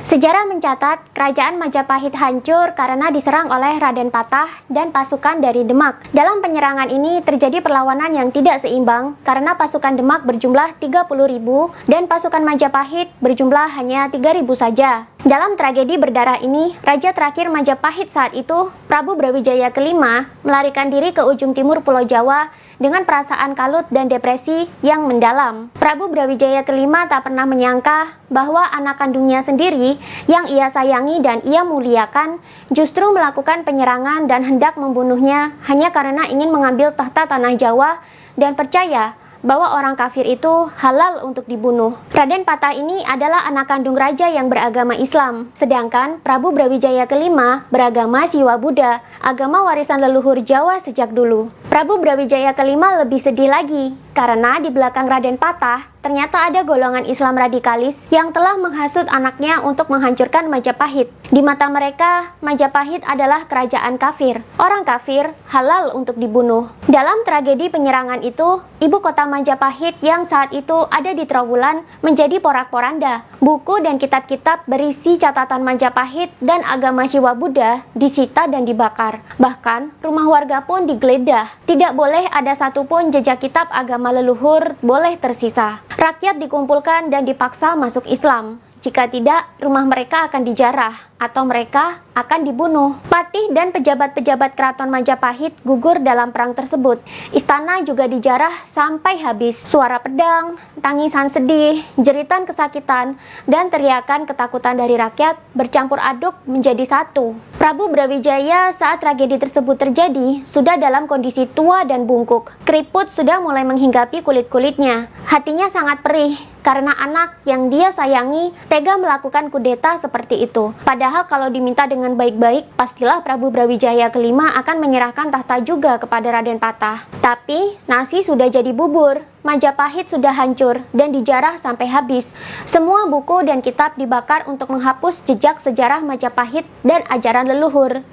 Sejarah mencatat kerajaan Majapahit hancur karena diserang oleh Raden Patah dan pasukan dari Demak. Dalam penyerangan ini terjadi perlawanan yang tidak seimbang karena pasukan Demak berjumlah 30.000 dan pasukan Majapahit berjumlah hanya 3.000 saja. Dalam tragedi berdarah ini, raja terakhir Majapahit saat itu, Prabu Brawijaya kelima, melarikan diri ke ujung timur Pulau Jawa dengan perasaan kalut dan depresi yang mendalam. Prabu Brawijaya kelima tak pernah menyangka bahwa anak kandungnya sendiri yang ia sayangi dan ia muliakan justru melakukan penyerangan dan hendak membunuhnya hanya karena ingin mengambil tahta tanah Jawa dan percaya bahwa orang kafir itu halal untuk dibunuh. Raden Patah ini adalah anak kandung raja yang beragama Islam, sedangkan Prabu Brawijaya kelima beragama Siwa Buddha, agama warisan leluhur Jawa sejak dulu. Prabu Brawijaya kelima lebih sedih lagi, karena di belakang Raden Patah ternyata ada golongan Islam radikalis yang telah menghasut anaknya untuk menghancurkan Majapahit. Di mata mereka, Majapahit adalah kerajaan kafir. Orang kafir halal untuk dibunuh. Dalam tragedi penyerangan itu, ibu kota Majapahit yang saat itu ada di Trowulan menjadi porak-poranda. Buku dan kitab-kitab berisi catatan Majapahit dan agama Siwa Buddha disita dan dibakar. Bahkan, rumah warga pun digeledah. Tidak boleh ada satupun jejak kitab agama leluhur boleh tersisa. Rakyat dikumpulkan dan dipaksa masuk Islam. Jika tidak, rumah mereka akan dijarah atau mereka akan dibunuh. Patih dan pejabat-pejabat keraton Majapahit gugur dalam perang tersebut. Istana juga dijarah sampai habis. Suara pedang, tangisan sedih, jeritan kesakitan, dan teriakan ketakutan dari rakyat bercampur aduk menjadi satu. Prabu Brawijaya saat tragedi tersebut terjadi sudah dalam kondisi tua dan bungkuk. Keriput sudah mulai menghinggapi kulit-kulitnya. Hatinya sangat perih karena anak yang dia sayangi tega melakukan kudeta seperti itu. Padahal kalau diminta dengan baik-baik, pastilah Prabu Brawijaya kelima akan menyerahkan tahta juga kepada Raden Patah. Tapi nasi sudah jadi bubur. Majapahit sudah hancur dan dijarah sampai habis. Semua buku dan kitab dibakar untuk menghapus jejak sejarah Majapahit dan ajaran leluhur.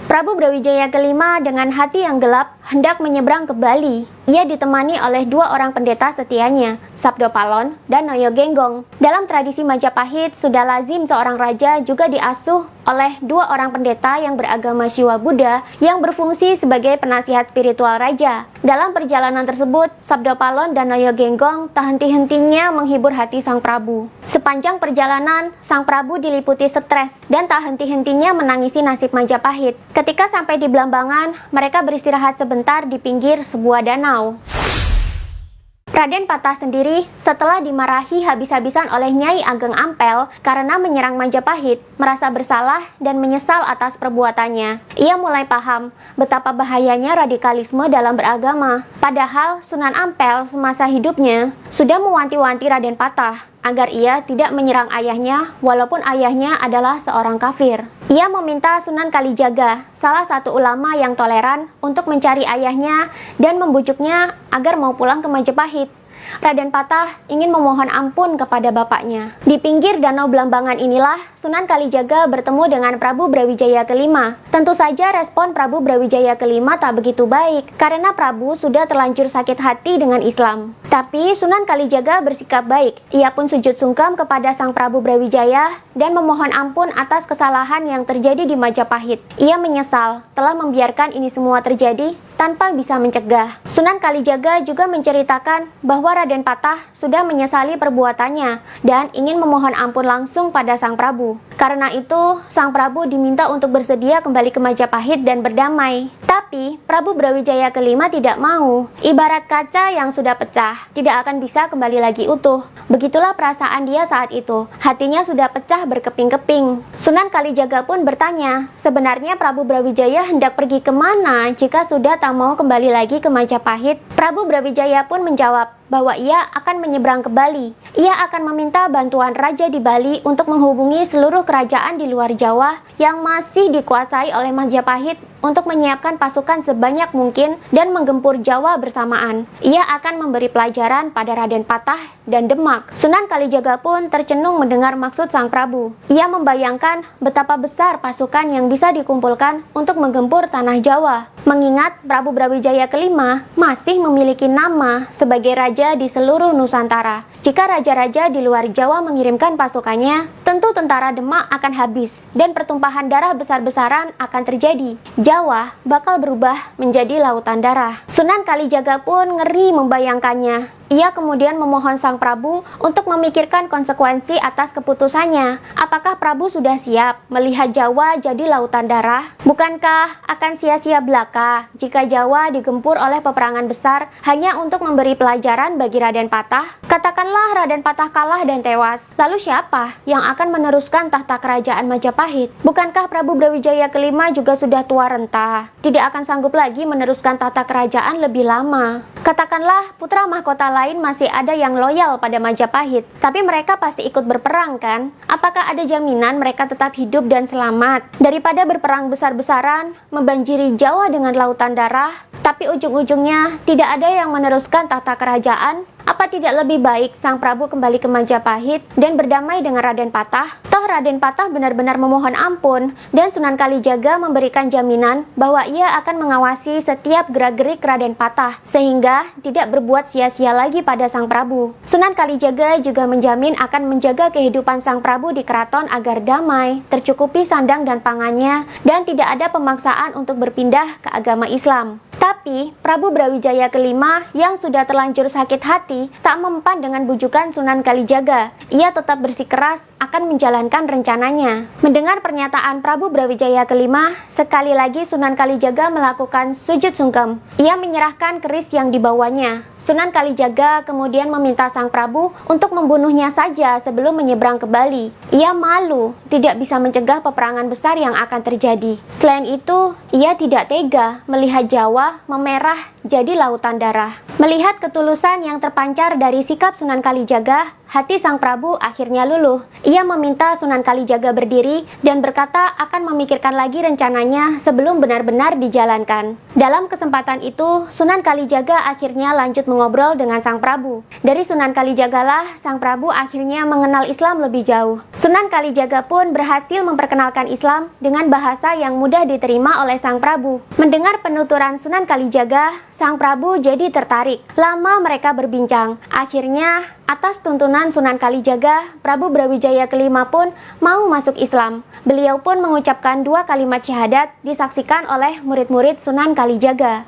Prabu Brawijaya kelima dengan hati yang gelap hendak menyeberang ke Bali. Ia ditemani oleh dua orang pendeta setianya, Sabdo Palon dan Noyo Genggong. Dalam tradisi Majapahit, sudah lazim seorang raja juga diasuh oleh dua orang pendeta yang beragama Siwa Buddha yang berfungsi sebagai penasihat spiritual raja. Dalam perjalanan tersebut, Sabdo Palon dan Noyo Genggong tak henti-hentinya menghibur hati sang Prabu. Sepanjang perjalanan, sang Prabu diliputi stres dan tak henti-hentinya menangisi nasib Majapahit. Ketika sampai di Blambangan, mereka beristirahat sebentar di pinggir sebuah danau. Raden Patah sendiri setelah dimarahi habis-habisan oleh Nyai Ageng Ampel karena menyerang Majapahit, merasa bersalah dan menyesal atas perbuatannya. Ia mulai paham betapa bahayanya radikalisme dalam beragama. Padahal Sunan Ampel semasa hidupnya sudah mewanti-wanti Raden Patah agar ia tidak menyerang ayahnya walaupun ayahnya adalah seorang kafir. Ia meminta Sunan Kalijaga, salah satu ulama yang toleran, untuk mencari ayahnya dan membujuknya agar mau pulang ke Majapahit. Raden Patah ingin memohon ampun kepada bapaknya. Di pinggir danau Blambangan inilah Sunan Kalijaga bertemu dengan Prabu Brawijaya kelima. Tentu saja respon Prabu Brawijaya kelima tak begitu baik karena Prabu sudah terlanjur sakit hati dengan Islam. Tapi Sunan Kalijaga bersikap baik. Ia pun sujud sungkem kepada sang Prabu Brawijaya dan memohon ampun atas kesalahan yang terjadi di Majapahit. Ia menyesal telah membiarkan ini semua terjadi tanpa bisa mencegah. Sunan Kalijaga juga menceritakan bahwa Raden Patah sudah menyesali perbuatannya dan ingin memohon ampun langsung pada sang Prabu. Karena itu, sang Prabu diminta untuk bersedia kembali ke Majapahit dan berdamai. Tapi, Prabu Brawijaya kelima tidak mau. Ibarat kaca yang sudah pecah, tidak akan bisa kembali lagi utuh. Begitulah perasaan dia saat itu. Hatinya sudah pecah berkeping-keping. Sunan Kalijaga pun bertanya, sebenarnya Prabu Brawijaya hendak pergi kemana jika sudah tak mau kembali lagi ke Majapahit? Prabu Brawijaya pun menjawab bahwa ia akan menyeberang ke Bali. Ia akan meminta bantuan raja di Bali untuk menghubungi seluruh kerajaan di luar Jawa yang masih dikuasai oleh Majapahit untuk menyiapkan pasukan sebanyak mungkin dan menggempur Jawa bersamaan. Ia akan memberi pelajaran pada Raden Patah dan Demak. Sunan Kalijaga pun tercenung mendengar maksud sang Prabu. Ia membayangkan betapa besar pasukan yang bisa dikumpulkan untuk menggempur tanah Jawa. Mengingat Prabu Brawijaya kelima masih memiliki nama sebagai raja di seluruh Nusantara. Jika raja-raja di luar Jawa mengirimkan pasukannya, tentu tentara Demak akan habis dan pertumpahan darah besar-besaran akan terjadi. Jawa bakal berubah menjadi lautan darah. Sunan Kalijaga pun ngeri membayangkannya. Ia kemudian memohon Sang Prabu untuk memikirkan konsekuensi atas keputusannya. Apakah Prabu sudah siap melihat Jawa jadi lautan darah? Bukankah akan sia-sia belaka jika Jawa digempur oleh peperangan besar hanya untuk memberi pelajaran bagi Raden Patah? Katakanlah Raden Patah kalah dan tewas. Lalu siapa yang akan meneruskan tahta kerajaan Majapahit? Bukankah Prabu Brawijaya kelima juga sudah tua renta? Tidak akan sanggup lagi meneruskan tahta kerajaan lebih lama. Katakanlah putra mahkota lain masih ada yang loyal pada Majapahit, tapi mereka pasti ikut berperang kan? Apakah ada jaminan mereka tetap hidup dan selamat? Daripada berperang besar-besaran, membanjiri Jawa dengan lautan darah, tapi ujung-ujungnya tidak ada yang meneruskan tahta kerajaan, apa tidak lebih baik Sang Prabu kembali ke Majapahit dan berdamai dengan Raden Patah? Toh Raden Patah benar-benar memohon ampun dan Sunan Kalijaga memberikan jaminan bahwa ia akan mengawasi setiap gerak-gerik Raden Patah sehingga tidak berbuat sia-sia lagi pada Sang Prabu. Sunan Kalijaga juga menjamin akan menjaga kehidupan Sang Prabu di keraton agar damai, tercukupi sandang dan pangannya, dan tidak ada pemaksaan untuk berpindah ke agama Islam. Tapi Prabu Brawijaya kelima yang sudah terlanjur sakit hati tak mempan dengan bujukan Sunan Kalijaga. Ia tetap bersikeras akan menjalankan rencananya. Mendengar pernyataan Prabu Brawijaya kelima, sekali lagi Sunan Kalijaga melakukan sujud sungkem. Ia menyerahkan keris yang dibawanya. Sunan Kalijaga kemudian meminta Sang Prabu untuk membunuhnya saja sebelum menyeberang ke Bali. Ia malu tidak bisa mencegah peperangan besar yang akan terjadi. Selain itu, ia tidak tega melihat Jawa memerah jadi lautan darah. Melihat ketulusan yang terpancar dari sikap Sunan Kalijaga, hati Sang Prabu akhirnya luluh. Ia meminta Sunan Kalijaga berdiri dan berkata akan memikirkan lagi rencananya sebelum benar-benar dijalankan. Dalam kesempatan itu, Sunan Kalijaga akhirnya lanjut mengobrol dengan Sang Prabu. Dari Sunan Kalijagalah, Sang Prabu akhirnya mengenal Islam lebih jauh. Sunan Kalijaga pun berhasil memperkenalkan Islam dengan bahasa yang mudah diterima oleh Sang Prabu. Mendengar penuturan Sunan Kalijaga, Sang Prabu jadi tertarik. Lama mereka berbincang. Akhirnya, atas tuntunan Sunan Kalijaga, Prabu Brawijaya kelima pun mau masuk Islam. Beliau pun mengucapkan 2 kalimat syahadat disaksikan oleh murid-murid Sunan Kalijaga.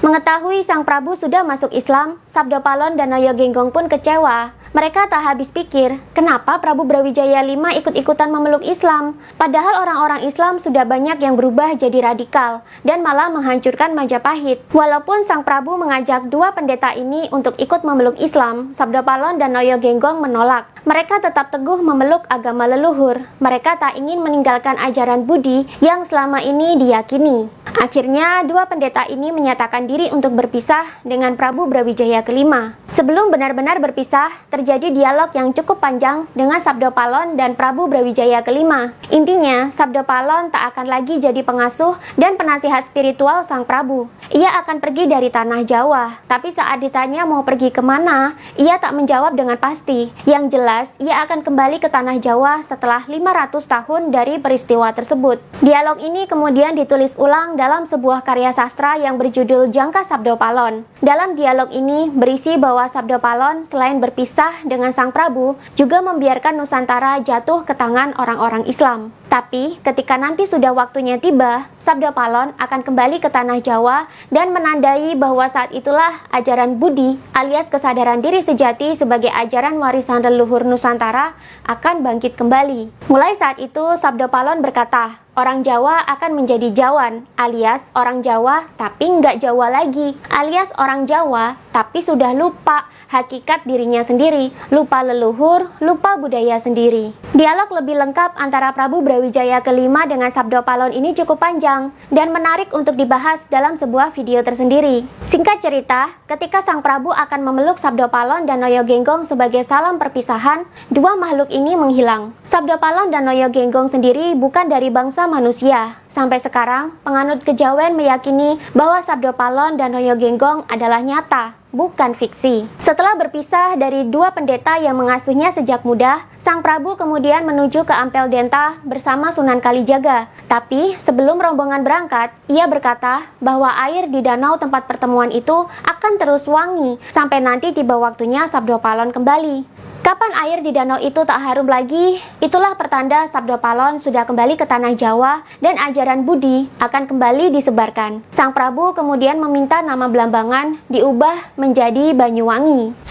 Mengetahui Sang Prabu sudah masuk Islam, Sabdapalon dan Noyo Genggong pun kecewa. Mereka tak habis pikir, kenapa Prabu Brawijaya V ikut-ikutan memeluk Islam? Padahal orang-orang Islam sudah banyak yang berubah jadi radikal dan malah menghancurkan Majapahit. Walaupun Sang Prabu mengajak 2 pendeta ini untuk ikut memeluk Islam, Sabdapalon dan Noyo Genggong menolak. Mereka tetap teguh memeluk agama leluhur. Mereka tak ingin meninggalkan ajaran Budi yang selama ini diyakini. Akhirnya, 2 pendeta ini menyatakan diri untuk berpisah dengan Prabu Brawijaya kelima. Sebelum benar-benar berpisah, terjadi dialog yang cukup panjang dengan Sabdapalon dan Prabu Brawijaya kelima. Intinya, Sabdapalon tak akan lagi jadi pengasuh dan penasihat spiritual Sang Prabu. Ia akan pergi dari tanah Jawa. Tapi saat ditanya mau pergi kemana, ia tak menjawab dengan pasti. Yang jelas, ia akan kembali ke tanah Jawa setelah 500 tahun dari peristiwa tersebut. Dialog ini kemudian ditulis ulang dalam sebuah karya sastra yang berjudul Jangka Sabdapalon. Dalam dialog ini berisi bahwa Sabdapalon selain berpisah dengan Sang Prabu, juga membiarkan Nusantara jatuh ke tangan orang-orang Islam. Tapi ketika nanti sudah waktunya tiba, Sabdapalon akan kembali ke tanah Jawa dan menandai bahwa saat itulah ajaran Budi alias kesadaran diri sejati sebagai ajaran warisan leluhur Nusantara akan bangkit kembali. Mulai saat itu Sabdapalon berkata, orang Jawa akan menjadi Jawan, alias orang Jawa tapi nggak Jawa lagi, alias orang Jawa tapi sudah lupa hakikat dirinya sendiri, lupa leluhur, lupa budaya sendiri. Dialog lebih lengkap antara Prabu Brawijaya kelima dengan Sabdapalon ini cukup panjang dan menarik untuk dibahas dalam sebuah video tersendiri. Singkat cerita, ketika Sang Prabu akan memeluk Sabdapalon dan Noyo Genggong sebagai salam perpisahan, 2 makhluk ini menghilang. Sabdapalon dan Noyo Genggong sendiri bukan dari bangsa manusia. Sampai sekarang, penganut kejawen meyakini bahwa Sabdapalon dan Noyo Genggong adalah nyata, bukan fiksi. Setelah berpisah dari 2 pendeta yang mengasuhnya sejak muda, Sang Prabu kemudian menuju ke Ampel Denta bersama Sunan Kalijaga. Tapi sebelum rombongan berangkat, ia berkata bahwa air di danau tempat pertemuan itu akan terus wangi sampai nanti tiba waktunya Sabdapalon kembali. Kapan air di danau itu tak harum lagi? Itulah pertanda Sabdo Palon sudah kembali ke tanah Jawa dan ajaran Budi akan kembali disebarkan. Sang Prabu kemudian meminta nama Blambangan diubah menjadi Banyuwangi.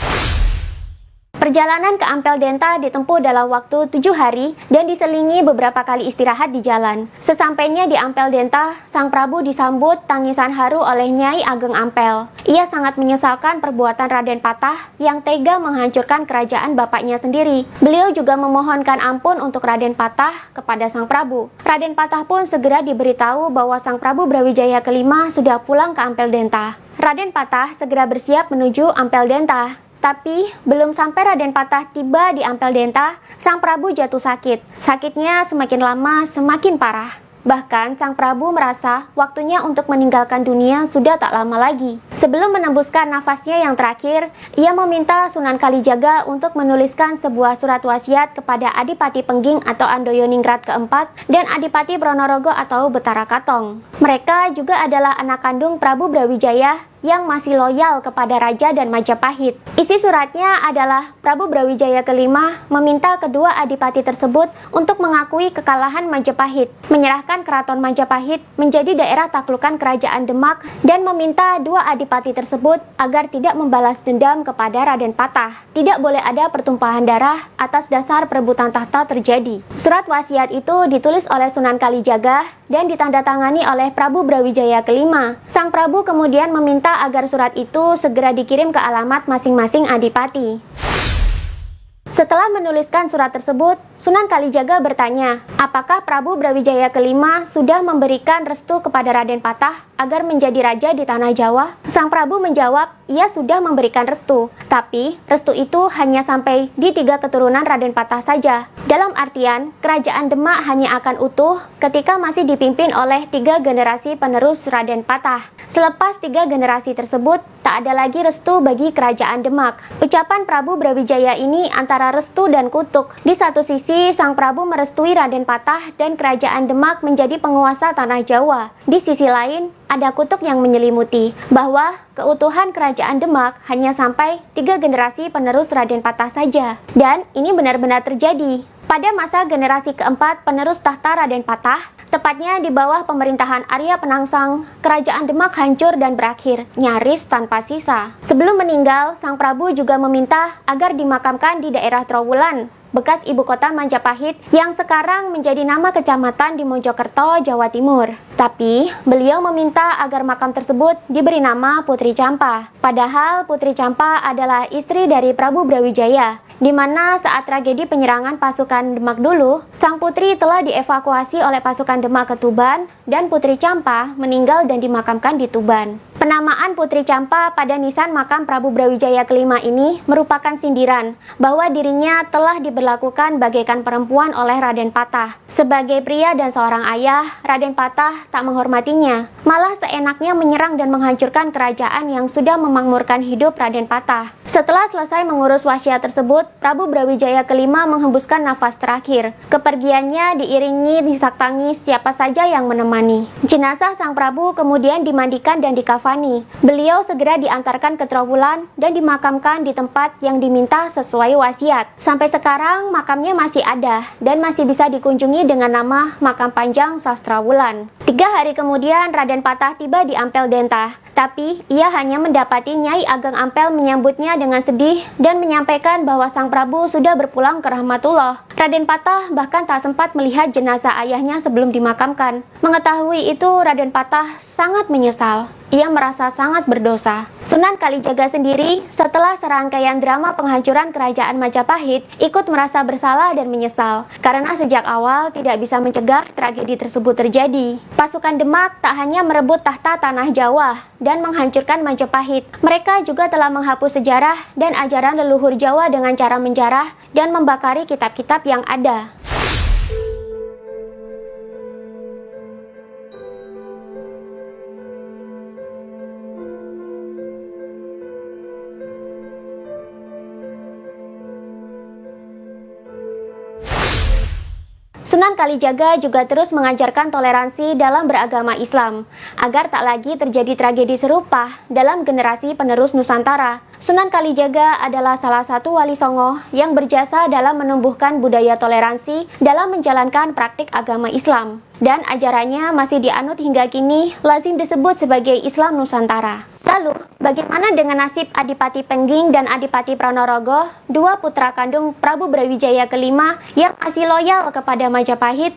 Perjalanan ke Ampel Denta ditempuh dalam waktu 7 hari dan diselingi beberapa kali istirahat di jalan. Sesampainya di Ampel Denta, Sang Prabu disambut tangisan haru oleh Nyai Ageng Ampel. Ia sangat menyesalkan perbuatan Raden Patah yang tega menghancurkan kerajaan bapaknya sendiri. Beliau juga memohonkan ampun untuk Raden Patah kepada Sang Prabu. Raden Patah pun segera diberitahu bahwa Sang Prabu Brawijaya kelima sudah pulang ke Ampel Denta. Raden Patah segera bersiap menuju Ampel Denta. Tapi, belum sampai Raden Patah tiba di Ampel Denta, Sang Prabu jatuh sakit. Sakitnya semakin lama semakin parah. Bahkan, Sang Prabu merasa waktunya untuk meninggalkan dunia sudah tak lama lagi. Sebelum menembuskan nafasnya yang terakhir, ia meminta Sunan Kalijaga untuk menuliskan sebuah surat wasiat kepada Adipati Pengging atau Andoyoningrat keempat dan Adipati Pronorogo atau Betara Katong. Mereka juga adalah anak kandung Prabu Brawijaya yang masih loyal kepada Raja dan Majapahit. Isi suratnya adalah Prabu Brawijaya kelima meminta kedua adipati tersebut untuk mengakui kekalahan Majapahit, menyerahkan keraton Majapahit menjadi daerah taklukan Kerajaan Demak, dan meminta dua adipati tersebut agar tidak membalas dendam kepada Raden Patah. Tidak boleh ada pertumpahan darah atas dasar perebutan tahta terjadi. Surat wasiat itu ditulis oleh Sunan Kalijaga dan ditandatangani oleh Prabu Brawijaya kelima. Sang Prabu kemudian meminta agar surat itu segera dikirim ke alamat masing-masing adipati. Setelah menuliskan surat tersebut, Sunan Kalijaga bertanya, apakah Prabu Brawijaya kelima sudah memberikan restu kepada Raden Patah agar menjadi raja di tanah Jawa? Sang Prabu menjawab, ia sudah memberikan restu, tapi restu itu hanya sampai di 3 keturunan Raden Patah saja. Dalam artian, kerajaan Demak hanya akan utuh ketika masih dipimpin oleh 3 generasi penerus Raden Patah. Selepas 3 generasi tersebut, tak ada lagi restu bagi kerajaan Demak. Ucapan Prabu Brawijaya ini antara restu dan kutuk. Di satu sisi, Sang Prabu merestui Raden Patah dan kerajaan Demak menjadi penguasa tanah Jawa. Di sisi lain, ada kutuk yang menyelimuti bahwa keutuhan kerajaan Demak hanya sampai 3 generasi penerus Raden Patah saja. Dan ini benar-benar terjadi. Pada masa generasi keempat penerus tahta Raden Patah, tepatnya di bawah pemerintahan Arya Penangsang, kerajaan Demak hancur dan berakhir, nyaris tanpa sisa. Sebelum meninggal, Sang Prabu juga meminta agar dimakamkan di daerah Trowulan, bekas ibu kota Majapahit yang sekarang menjadi nama kecamatan di Mojokerto, Jawa Timur. Tapi, beliau meminta agar makam tersebut diberi nama Putri Campa. Padahal Putri Campa adalah istri dari Prabu Brawijaya, di mana saat tragedi penyerangan pasukan Demak dulu, sang putri telah dievakuasi oleh pasukan Demak ke Tuban, dan Putri Campa meninggal dan dimakamkan di Tuban. Penamaan Putri Campa pada nisan makam Prabu Brawijaya kelima ini merupakan sindiran bahwa dirinya telah diberlakukan bagaikan perempuan oleh Raden Patah. Sebagai pria dan seorang ayah, Raden Patah tak menghormatinya, malah seenaknya menyerang dan menghancurkan kerajaan yang sudah memakmurkan hidup Raden Patah. Setelah selesai mengurus wasiat tersebut, Prabu Brawijaya kelima menghembuskan nafas terakhir. Kepergiannya diiringi isak tangis siapa saja yang menemani. Jenazah Sang Prabu kemudian dimandikan dan dikafani. Beliau segera diantarkan ke Trowulan dan dimakamkan di tempat yang diminta sesuai wasiat. Sampai sekarang makamnya masih ada dan masih bisa dikunjungi dengan nama Makam Panjang Sastrawulan. 3 hari kemudian Raden Patah tiba di Ampel Denta, tapi ia hanya mendapati Nyai Ageng Ampel menyambutnya dengan sedih dan menyampaikan bahwa Sang Prabu sudah berpulang ke rahmatullah. Raden Patah bahkan tak sempat melihat jenazah ayahnya sebelum dimakamkan. Mengetahui itu, Raden Patah sangat menyesal. Ia merasa sangat berdosa. Sunan Kalijaga sendiri, setelah serangkaian drama penghancuran kerajaan Majapahit, ikut merasa bersalah dan menyesal, karena sejak awal tidak bisa mencegah tragedi tersebut terjadi. Pasukan Demak tak hanya merebut tahta tanah Jawa dan menghancurkan Majapahit, mereka juga telah menghapus sejarah dan ajaran leluhur Jawa dengan cara menjarah dan membakari kitab-kitab yang ada. Sunan Kalijaga juga terus mengajarkan toleransi dalam beragama Islam, agar tak lagi terjadi tragedi serupa dalam generasi penerus Nusantara. Sunan Kalijaga adalah salah satu wali songo yang berjasa dalam menumbuhkan budaya toleransi dalam menjalankan praktik agama Islam. Dan ajarannya masih dianut hingga kini, lazim disebut sebagai Islam Nusantara. Lalu, bagaimana dengan nasib Adipati Pengging dan Adipati Pranorogo, dua putra kandung Prabu Brawijaya kelima yang masih loyal kepada Majapahit?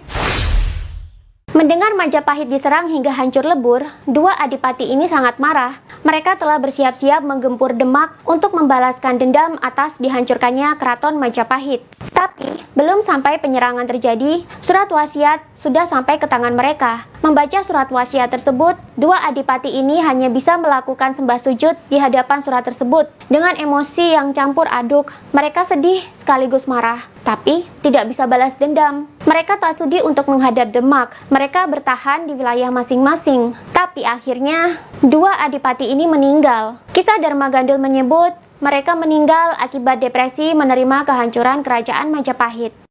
Mendengar Majapahit diserang hingga hancur lebur, dua adipati ini sangat marah. Mereka telah bersiap-siap menggempur Demak untuk membalaskan dendam atas dihancurkannya keraton Majapahit. Tapi, belum sampai penyerangan terjadi, surat wasiat sudah sampai ke tangan mereka. Membaca surat wasiat tersebut, dua adipati ini hanya bisa melakukan sembah sujud di hadapan surat tersebut. Dengan emosi yang campur aduk, mereka sedih sekaligus marah, tapi tidak bisa balas dendam. Mereka tak sudi untuk menghadap Demak. Mereka bertahan di wilayah masing-masing. Tapi akhirnya, dua adipati ini meninggal. Kisah Dharma Gandul menyebut, mereka meninggal akibat depresi menerima kehancuran kerajaan Majapahit.